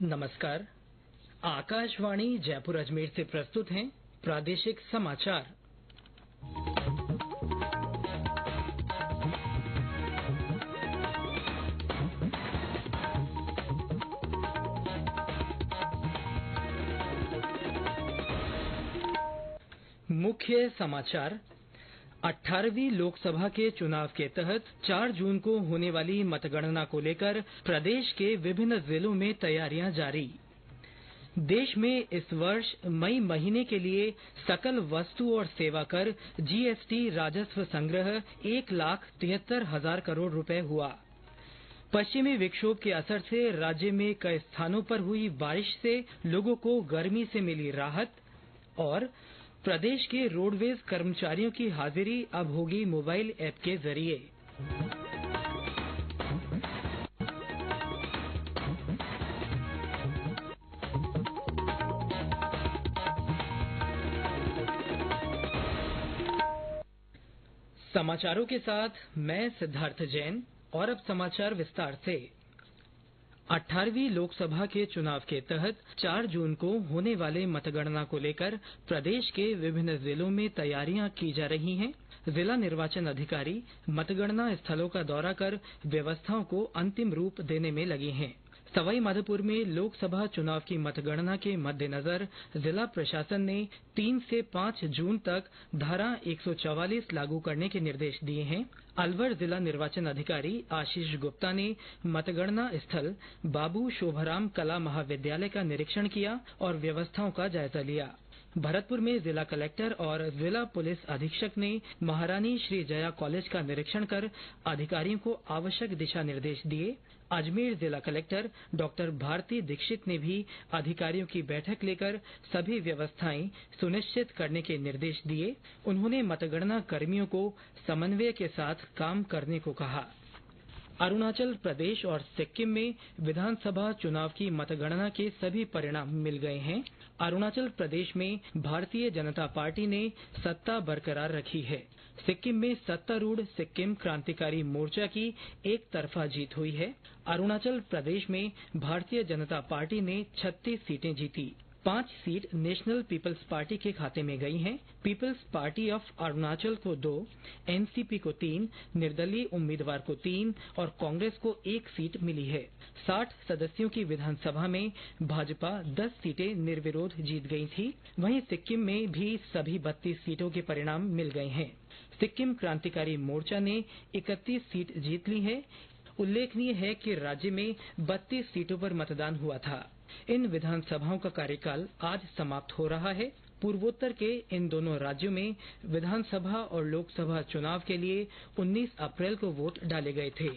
नमस्कार। आकाशवाणी जयपुर अजमेर से प्रस्तुत हैं प्रादेशिक समाचार। मुख्य समाचार। 18वीं लोकसभा के चुनाव के तहत 4 जून को होने वाली मतगणना को लेकर प्रदेश के विभिन्न जिलों में तैयारियां जारी। देश में इस वर्ष मई महीने के लिए सकल वस्तु और सेवा कर जीएसटी राजस्व संग्रह 1,73,000 करोड़ रुपए हुआ। पश्चिमी विक्षोभ के असर से राज्य में कई स्थानों पर हुई बारिश से लोगों को गर्मी से मिली राहत। और प्रदेश के रोडवेज कर्मचारियों की हाजिरी अब होगी मोबाइल ऐप के जरिए। समाचारों के साथ मैं सिद्धार्थ जैन। और अब समाचार विस्तार से। 18वीं लोकसभा के चुनाव के तहत 4 जून को होने वाले मतगणना को लेकर प्रदेश के विभिन्न जिलों में तैयारियां की जा रही हैं। जिला निर्वाचन अधिकारी मतगणना स्थलों का दौरा कर व्यवस्थाओं को अंतिम रूप देने में लगे हैं। सवाई माधोपुर में लोकसभा चुनाव की मतगणना के मद्देनजर जिला प्रशासन ने 3 से 5 जून तक धारा 144 लागू करने के निर्देश दिए हैं। अलवर जिला निर्वाचन अधिकारी आशीष गुप्ता ने मतगणना स्थल बाबू शोभाराम कला महाविद्यालय का निरीक्षण किया और व्यवस्थाओं का जायजा लिया। भरतपुर में जिला कलेक्टर और जिला पुलिस अधीक्षक ने महारानी श्री जया कॉलेज का निरीक्षण कर अधिकारियों को आवश्यक दिशा निर्देश दिए। अजमेर जिला कलेक्टर डॉक्टर भारती दीक्षित ने भी अधिकारियों की बैठक लेकर सभी व्यवस्थाएं सुनिश्चित करने के निर्देश दिए। उन्होंने मतगणना कर्मियों को समन्वय के साथ काम करने को कहा। अरुणाचल प्रदेश और सिक्किम में विधानसभा चुनाव की मतगणना के सभी परिणाम मिल गए हैं। अरुणाचल प्रदेश में भारतीय जनता पार्टी ने सत्ता बरकरार रखी है। सिक्किम में सत्तारूढ़ सिक्किम क्रांतिकारी मोर्चा की एक तरफा जीत हुई है। अरुणाचल प्रदेश में भारतीय जनता पार्टी ने 36 सीटें जीती। 5 सीट नेशनल पीपल्स पार्टी के खाते में गई हैं। पीपल्स पार्टी ऑफ अरुणाचल को 2, एनसीपी को 3, निर्दलीय उम्मीदवार को 3 और कांग्रेस को 1 सीट मिली है। 60 सदस्यों की विधानसभा में भाजपा 10 सीटें निर्विरोध जीत गई थी। वहीं सिक्किम में भी सभी 32 सीटों के परिणाम मिल गए हैं। सिक्किम क्रांतिकारी मोर्चा ने 31 सीट जीत ली है। उल्लेखनीय है कि राज्य में 32 सीटों पर मतदान हुआ था। इन विधानसभाओं का कार्यकाल आज समाप्त हो रहा है। पूर्वोत्तर के इन दोनों राज्यों में विधानसभा और लोकसभा चुनाव के लिए 19 अप्रैल को वोट डाले गए थे।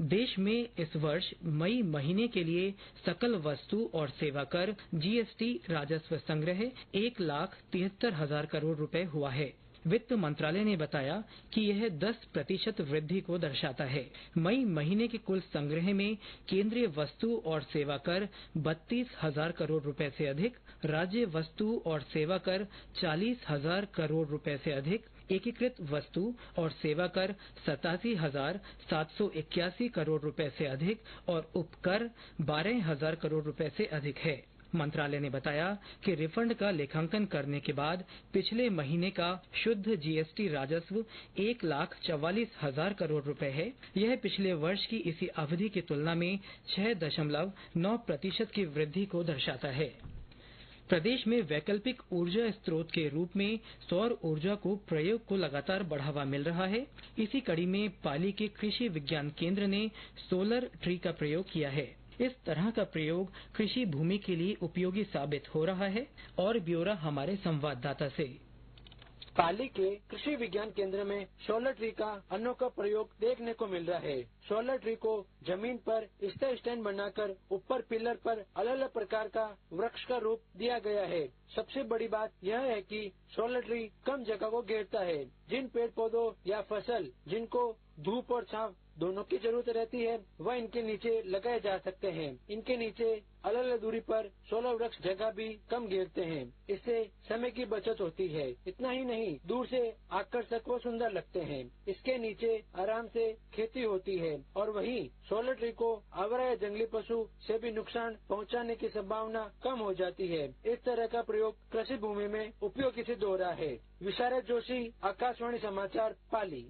देश में इस वर्ष मई महीने के लिए सकल वस्तु और सेवा कर जीएसटी राजस्व संग्रह 1,73,000 करोड़ रुपए हुआ है। वित्त मंत्रालय ने बताया कि यह 10% वृद्धि को दर्शाता है। मई महीने के कुल संग्रह में केंद्रीय वस्तु और सेवा कर 32,000 करोड़ रुपए से अधिक, राज्य वस्तु और सेवा कर 40,000 करोड़ रुपए से अधिक, एकीकृत वस्तु और सेवा कर 87,781 करोड़ रुपए से अधिक और उपकर 12,000 करोड़ रुपए से अधिक है। मंत्रालय ने बताया कि रिफंड का लेखांकन करने के बाद पिछले महीने का शुद्ध जीएसटी राजस्व 1,44,000 करोड़ रुपए है। यह पिछले वर्ष की इसी अवधि की तुलना में 6.9% की वृद्धि को दर्शाता है। प्रदेश में वैकल्पिक ऊर्जा स्रोत के रूप में सौर ऊर्जा को प्रयोग को लगातार बढ़ावा मिल रहा है। इसी कड़ी में पाली के कृषि विज्ञान केंद्र ने सोलर ट्री का प्रयोग किया है। इस तरह का प्रयोग कृषि भूमि के लिए उपयोगी साबित हो रहा है। और ब्यौरा हमारे संवाददाता से। पाली के कृषि विज्ञान केंद्र में सोलर ट्री का अनोखा प्रयोग देखने को मिल रहा है। सोलर ट्री को जमीन पर स्टैंड बनाकर ऊपर पिलर पर अलग अलग प्रकार का वृक्ष का रूप दिया गया है। सबसे बड़ी बात यह है कि सोलर ट्री कम जगह को घेरता है। जिन पेड़ पौधों या फसल जिनको धूप और छांव दोनों की जरूरत रहती है वह इनके नीचे लगाए जा सकते हैं। इनके नीचे अलग अलग दूरी पर सोलर वृक्ष जगह भी कम घेरते हैं। इससे समय की बचत होती है। इतना ही नहीं, दूर से आकर्षक व सुंदर लगते हैं। इसके नीचे आराम से खेती होती है और वहीं सोलर ट्री को आवारा या जंगली पशु से भी नुकसान पहुंचाने की संभावना कम हो जाती है। इस तरह का प्रयोग कृषि भूमि में उपयोगी सिद्ध हो रहा है। विशारद जोशी, आकाशवाणी समाचार, पाली।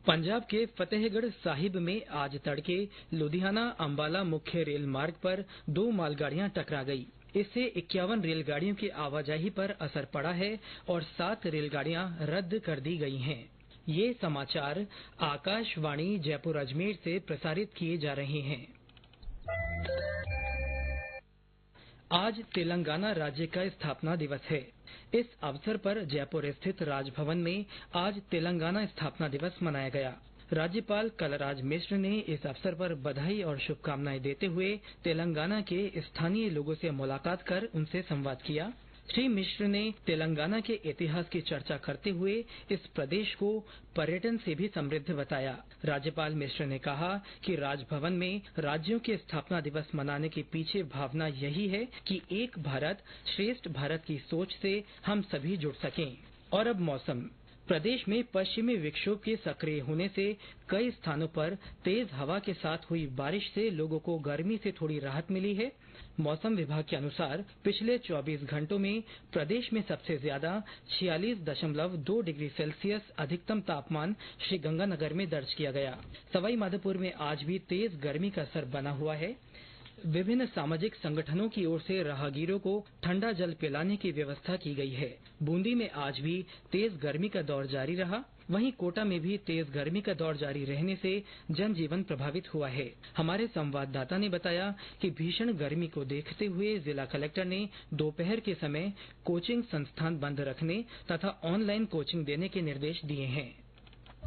पंजाब के फतेहगढ़ साहिब में आज तड़के लुधियाना अंबाला मुख्य रेल मार्ग पर 2 मालगाड़ियां टकरा गई। इससे 51 रेलगाड़ियों की आवाजाही पर असर पड़ा है और 7 रेलगाड़ियां रद्द कर दी गई हैं। ये समाचार आकाशवाणी जयपुर अजमेर से प्रसारित किए जा रहे हैं। आज तेलंगाना राज्य का स्थापना दिवस है। इस अवसर पर जयपुर स्थित राजभवन में आज तेलंगाना स्थापना दिवस मनाया गया। राज्यपाल कलराज मिश्र ने इस अवसर पर बधाई और शुभकामनाएं देते हुए तेलंगाना के स्थानीय लोगों से मुलाकात कर उनसे संवाद किया। श्री मिश्र ने तेलंगाना के इतिहास की चर्चा करते हुए इस प्रदेश को पर्यटन से भी समृद्ध बताया। राज्यपाल मिश्र ने कहा कि राजभवन में राज्यों के स्थापना दिवस मनाने के पीछे भावना यही है कि एक भारत श्रेष्ठ भारत की सोच से हम सभी जुड़ सकें। और अब मौसम। प्रदेश में पश्चिमी विक्षोभ के सक्रिय होने से कई स्थानों पर तेज हवा के साथ हुई बारिश से लोगों को गर्मी से थोड़ी राहत मिली है। मौसम विभाग के अनुसार पिछले 24 घंटों में प्रदेश में सबसे ज्यादा 46.2 डिग्री सेल्सियस अधिकतम तापमान श्रीगंगानगर में दर्ज किया गया। सवाई माधोपुर में आज भी तेज गर्मी का असर बना हुआ है। विभिन्न सामाजिक संगठनों की ओर से राहगीरों को ठंडा जल पिलाने की व्यवस्था की गई है। बूंदी में आज भी तेज गर्मी का दौर जारी रहा। वहीं कोटा में भी तेज गर्मी का दौर जारी रहने से जनजीवन प्रभावित हुआ है। हमारे संवाददाता ने बताया कि भीषण गर्मी को देखते हुए जिला कलेक्टर ने दोपहर के समय कोचिंग संस्थान बंद रखने तथा ऑनलाइन कोचिंग देने के निर्देश दिए हैं।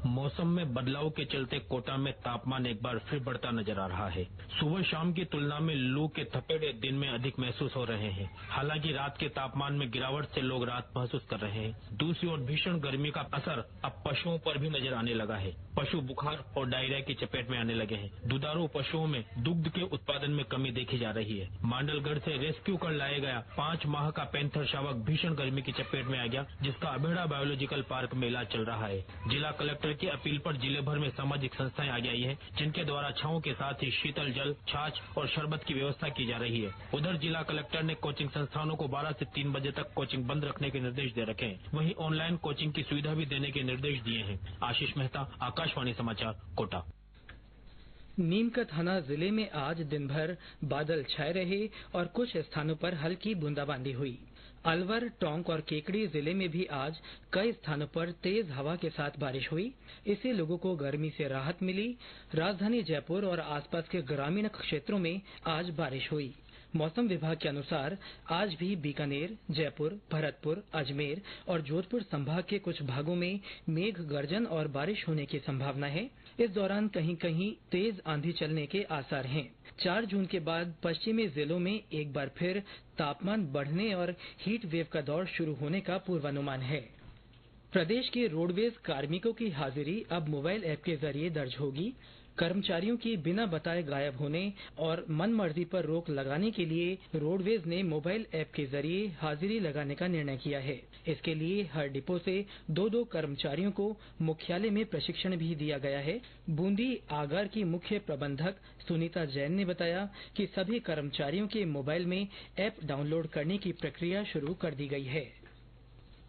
मौसम में बदलाव के चलते कोटा में तापमान एक बार फिर बढ़ता नजर आ रहा है। सुबह शाम की तुलना में लू के थपेड़े दिन में अधिक महसूस हो रहे हैं। हालांकि रात के तापमान में गिरावट से लोग राहत महसूस कर रहे हैं। दूसरी ओर भीषण गर्मी का असर अब पशुओं पर भी नजर आने लगा है। पशु बुखार और डायरिया की चपेट में आने लगे हैं। दुधारू पशुओं में दुग्ध के उत्पादन में कमी देखी जा रही है। मांडलगढ़ से रेस्क्यू कर लाया गया 5 माह का पैंथर शावक भीषण गर्मी की चपेट में आ गया, जिसका अभेड़ा बायोलॉजिकल पार्क में इलाज चल रहा है। जिला कलेक्टर की अपील पर जिले भर में सामाजिक संस्थाएं आगे आई हैं, जिनके द्वारा छांव के साथ ही शीतल जल, छाछ और शरबत की व्यवस्था की जा रही है। उधर जिला कलेक्टर ने कोचिंग संस्थानों को 12 से 3 बजे तक कोचिंग बंद रखने के निर्देश दे रखे हैं। वहीं ऑनलाइन कोचिंग की सुविधा भी देने के निर्देश दिए हैं। आशीष मेहता, आकाशवाणी समाचार, कोटा। नीमकाथाना जिले में आज दिन भर बादल छाए रहे और कुछ स्थानों पर हल्की बूंदाबांदी हुई। अलवर, टोंक और केकड़ी जिले में भी आज कई स्थानों पर तेज हवा के साथ बारिश हुई। इससे लोगों को गर्मी से राहत मिली। राजधानी जयपुर और आसपास के ग्रामीण क्षेत्रों में आज बारिश हुई। मौसम विभाग के अनुसार आज भी बीकानेर, जयपुर, भरतपुर, अजमेर और जोधपुर संभाग के कुछ भागों में मेघ गर्जन और बारिश होने की संभावना है। इस दौरान कहीं कहीं तेज आंधी चलने के आसार हैं। 4 जून के बाद पश्चिमी जिलों में एक बार फिर तापमान बढ़ने और हीट वेव का दौर शुरू होने का पूर्वानुमान है। प्रदेश के रोडवेज कार्मिकों की हाजिरी अब मोबाइल ऐप के जरिए दर्ज होगी। कर्मचारियों की बिना बताए गायब होने और मनमर्जी पर रोक लगाने के लिए रोडवेज ने मोबाइल ऐप के जरिए हाजिरी लगाने का निर्णय किया है। इसके लिए हर डिपो से 2-2 कर्मचारियों को मुख्यालय में प्रशिक्षण भी दिया गया है। बूंदी आगार की मुख्य प्रबंधक सुनीता जैन ने बताया कि सभी कर्मचारियों के मोबाइल में ऐप डाउनलोड करने की प्रक्रिया शुरू कर दी गई है।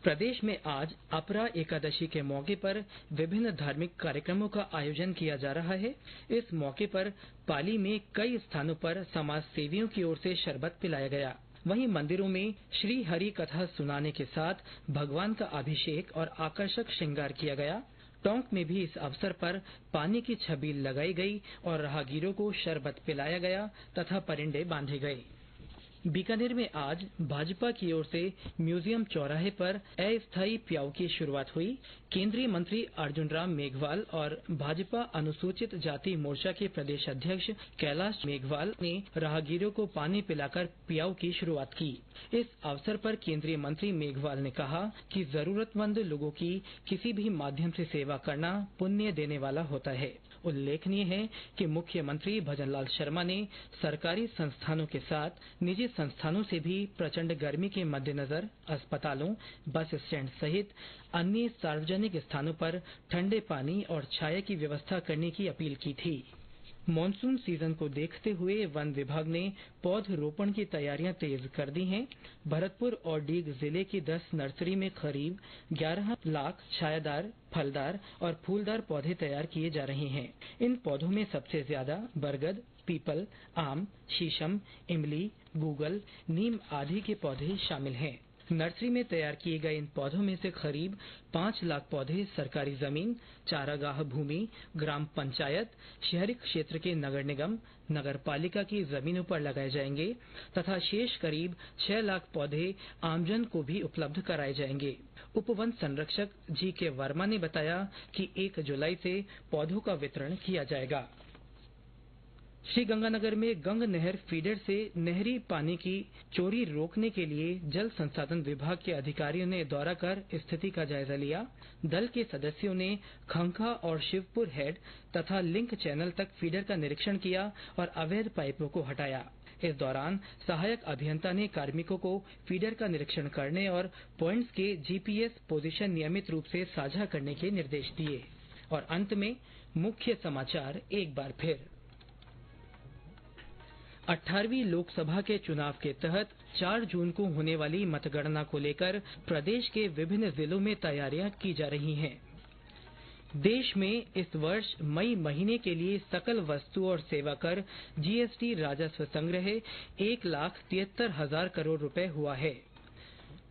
प्रदेश में आज अपरा एकादशी के मौके पर विभिन्न धार्मिक कार्यक्रमों का आयोजन किया जा रहा है। इस मौके पर पाली में कई स्थानों पर समाज सेवियों की ओर से शरबत पिलाया गया। वहीं मंदिरों में श्री हरि कथा सुनाने के साथ भगवान का अभिषेक और आकर्षक श्रृंगार किया गया। टोंक में भी इस अवसर पर पानी की छबील लगाई गई और राहगीरों को शरबत पिलाया गया तथा परिंडे बांधे गए। बीकानेर में आज भाजपा की ओर से म्यूजियम चौराहे पर अस्थायी प्याऊ की शुरुआत हुई। केंद्रीय मंत्री अर्जुन राम मेघवाल और भाजपा अनुसूचित जाति मोर्चा के प्रदेश अध्यक्ष कैलाश मेघवाल ने राहगीरों को पानी पिलाकर प्याऊ की शुरुआत की। इस अवसर पर केंद्रीय मंत्री मेघवाल ने कहा कि जरूरतमंद लोगों की किसी भी माध्यम से सेवा करना पुण्य देने वाला होता है। उल्लेखनीय है कि मुख्यमंत्री भजनलाल शर्मा ने सरकारी संस्थानों के साथ निजी संस्थानों से भी प्रचंड गर्मी के मद्देनजर अस्पतालों, बस स्टैंड सहित अन्य सार्वजनिक स्थानों पर ठंडे पानी और छाया की व्यवस्था करने की अपील की थी। मानसून सीजन को देखते हुए वन विभाग ने पौधरोपण की तैयारियां तेज कर दी हैं। भरतपुर और डीग जिले की 10 नर्सरी में करीब 11 लाख छायादार, फलदार और फूलदार पौधे तैयार किए जा रहे हैं। इन पौधों में सबसे ज्यादा बरगद, पीपल, आम, शीशम, इमली, गूगल, नीम आदि के पौधे शामिल हैं। नर्सरी में तैयार किए गए इन पौधों में से करीब 5 लाख पौधे सरकारी जमीन, चारागाह भूमि, ग्राम पंचायत, शहरी क्षेत्र के नगर निगम, नगर पालिका की जमीनों पर लगाए जाएंगे तथा शेष करीब 6 लाख पौधे आमजन को भी उपलब्ध कराए जाएंगे। उप वन संरक्षक जी.के. वर्मा ने बताया कि 1 जुलाई से पौधों का वितरण किया जाएगा। श्रीगंगानगर में गंग नहर फीडर से नहरी पानी की चोरी रोकने के लिए जल संसाधन विभाग के अधिकारियों ने दौरा कर स्थिति का जायजा लिया। दल के सदस्यों ने खंखा और शिवपुर हेड तथा लिंक चैनल तक फीडर का निरीक्षण किया और अवैध पाइपों को हटाया। इस दौरान सहायक अभियंता ने कार्मिकों को फीडर का निरीक्षण करने और पॉइंट्स के जीपीएस पोजीशन नियमित रूप से साझा करने के निर्देश दिए। और अंत में मुख्य समाचार एक बार फिर। 18वीं लोकसभा के चुनाव के तहत 4 जून को होने वाली मतगणना को लेकर प्रदेश के विभिन्न जिलों में तैयारियां की जा रही हैं। देश में इस वर्ष मई महीने के लिए सकल वस्तु और सेवा कर जीएसटी राजस्व संग्रह 1,73,000 करोड़ रुपए हुआ है।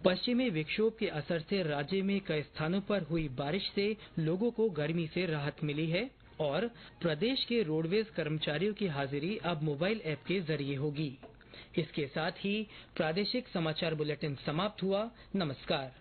पश्चिमी विक्षोभ के असर से राज्य में कई स्थानों पर हुई बारिश से लोगों को गर्मी से राहत मिली है और प्रदेश के रोडवेज कर्मचारियों की हाजिरी अब मोबाइल ऐप के जरिए होगी। इसके साथ ही प्रादेशिक समाचार बुलेटिन समाप्त हुआ। नमस्कार।